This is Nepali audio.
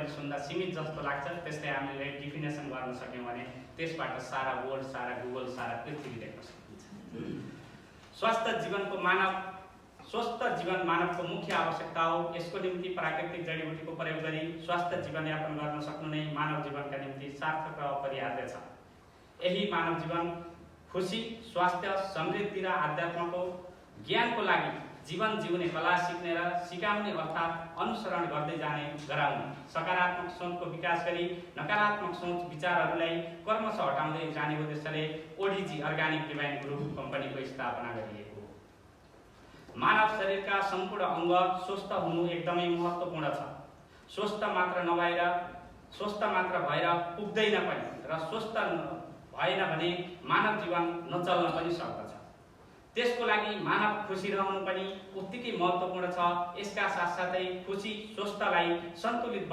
पनि सुन्दा सीमित जस्तो लाग्छ। त्यसलाई हामीले डिफिनेसन गर्न सक्यौँ भने त्यसबाट सारा वर्ल्ड, सारा गुगल, सारा पृथ्वी देख्न सकिन्छ। स्वस्थ जीवन मानवको मुख्य आवश्यकता हो। यसको निम्ति प्राकृतिक जडीबुटीको प्रयोग गरी स्वस्थ जीवनयापन गर्न सक्नु नै मानव जीवनका निम्ति सार्थक र अपरिहार्य छ। यही मानव जीवन खुशी, स्वास्थ्य, समृद्धि र आध्यात्मको ज्ञानको लागि जीवन जिउने कला सिक्ने र सिकाउने अर्थात् अनुसरण गर्दै जाने गराउने, सकारात्मक सोचको विकास गरी नकारात्मक सोच विचारहरूलाई कर्मश हटाउँदै जाने उद्देश्यले ओडीजी अर्गानिक डिभाइन ग्रुप कम्पनीको स्थापना गरिएको हो। मानव शरीरका सम्पूर्ण अङ्ग स्वस्थ हुनु एकदमै महत्त्वपूर्ण छ। स्वस्थ मात्र भएर पुग्दैन पनि र स्वस्थ भएन भने मानव जीवन नचल्न पनि सक्दछ। त्यसको लागि मानव खुसी रहनु पनि उत्तिकै महत्त्वपूर्ण छ। यसका साथसाथै खुसी स्वस्थलाई सन्तुलित